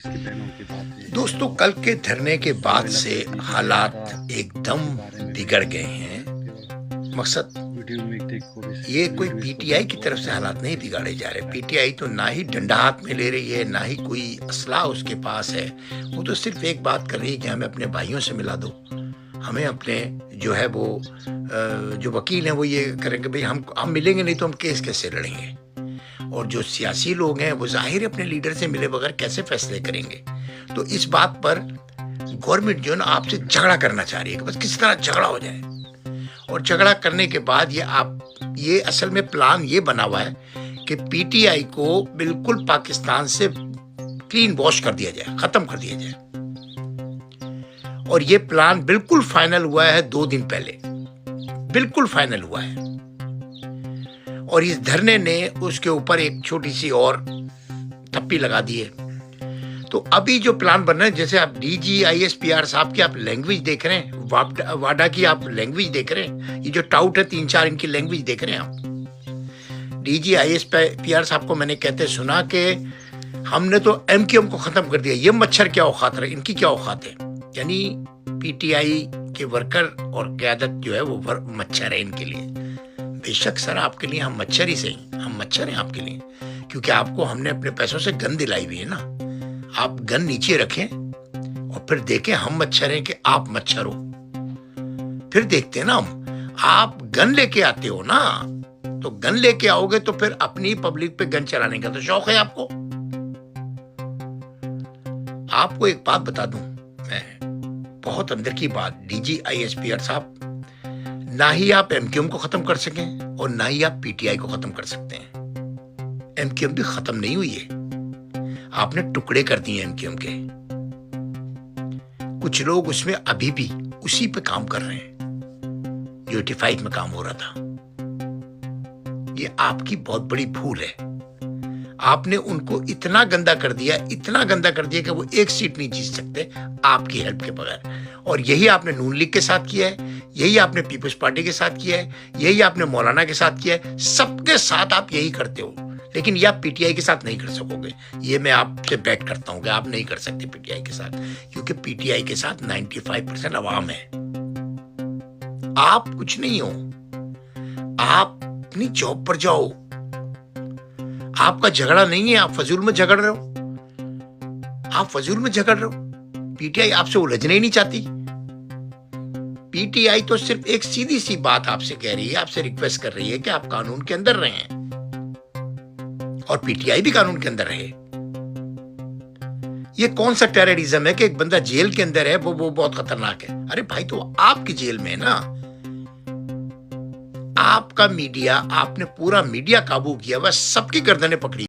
इसके पहलुओं की बात है। दोस्तों, कल के धरने के बाद से हालात एकदम बिगड़ गए हैं। मकसद वीडियो में देखो ये कोई पीटीआई की तरफ से हालात नहीं बिगाड़े जा रहे। पीटीआई तो ना ही डंडा हाथ में ले रही है, ना ही कोई असला उसके पास है। वो तो सिर्फ एक बात कर रही है कि हमें अपने भाइयों से मिला दो, हमें अपने जो है वो जो वकील हैं वो ये करेंगे, भाई हम मिलेंगे नहीं तो हम केस कैसे लड़ेंगे। और जो सियासी लोग हैं वो जाहिर है अपने लीडर से मिले बगैर कैसे फैसले करेंगे। तो इस बात पर गवर्नमेंट जो है ना आपसे झगड़ा करना चाह रही है कि बस किसी तरह झगड़ा हो जाए। और झगड़ा करने के बाद ये असल में प्लान ये बना हुआ है कि पीटीआई को बिल्कुल पाकिस्तान से क्लीन वॉश कर दिया जाए, खत्म कर दिया जाए। और ये प्लान बिल्कुल फाइनल हुआ है 2 दिन पहले, बिल्कुल फाइनल हुआ है। और इस धरने ने उसके ऊपर एक छोटी सी और थप्पी लगा दी है। तो अभी जो प्लान बन रहा है, जैसे आप DGISPR साहब की आप लैंग्वेज देख रहे हैं, वाडा की आप लैंग्वेज देख रहे हैं, ये जो टाउट है 3-4 इनकी लैंग्वेज देख रहे हैं आप। DGISPR साहब को मैंने कहते सुना कि हमने तो MQM को खत्म कर दिया, ये मच्छर क्या औकात है, इनकी क्या औकात है। यानी पीटीआई के वर्कर और क़यादत जो है वो मच्छर है इनके लिए। बेशक सर, आपके लिए हम मच्छर ही सही, हम मच्छर हैं आपके लिए, क्योंकि आपको हमने अपने पैसों से गन दिलाई हुई है ना। आप गन नीचे रखें और फिर देखें हम मच्छर हैं कि आप मच्छर हो। फिर देखते हैं ना हम, आप गन लेके आते हो ना, तो गन लेके आओगे तो फिर अपनी पब्लिक पे गन चलाने का तो शौक है आपको। आपको एक बात बता दूं मैं, बहुत अंदर की बात, DGISPR साहब, ना ही आप MQM को खत्म कर सकें और ना ही आप PTI को खत्म कर सकते हैं। MQM भी खत्म नहीं हुई है, आपने टुकड़े कर दिए MQM के। कुछ लोग उसमें अभी भी उसी पे काम कर रहे हैं जो 85 में काम हो रहा था। ये आपकी बहुत बड़ी भूल है। आपने उनको इतना गंदा कर दिया, इतना गंदा कर दिया कि वो एक सीट नहीं जीत सकते आपकी हेल्प के बगैर। और यही आपने नून लीग के साथ किया है, यही आपने पीपल्स पार्टी के साथ किया है, यही आपने मौलाना के साथ किया है। सबके साथ आप यही करते हो, लेकिन ये आप पीटीआई के साथ नहीं कर सकोगे। ये मैं आपसे बैट करता हूं कि आप नहीं कर सकते पीटीआई के साथ, क्योंकि पीटीआई के साथ 95% अवाम है। आप कुछ नहीं हो, आप अपनी जॉब पर जाओ। आपका झगड़ा नहीं है, आप फजूल में झगड़ रहे हो, आप फजूल में झगड़ रहे हो। पीटीआई आपसे उलझना ही नहीं चाहती। पीटीआई तो सिर्फ एक सीधी सी बात आपसे कह रही है, आपसे रिक्वेस्ट कर रही है कि आप कानून के अंदर रहें और पीटीआई भी कानून के अंदर रहे। ये कौन सा टेररिज्म है कि एक बंदा जेल के अंदर है, वो बहुत खतरनाक है। अरे भाई, तो आपकी जेल में है ना, आपका मीडिया, आपने पूरा मीडिया काबू किया, बस सबकी गर्दनें पकड़ी।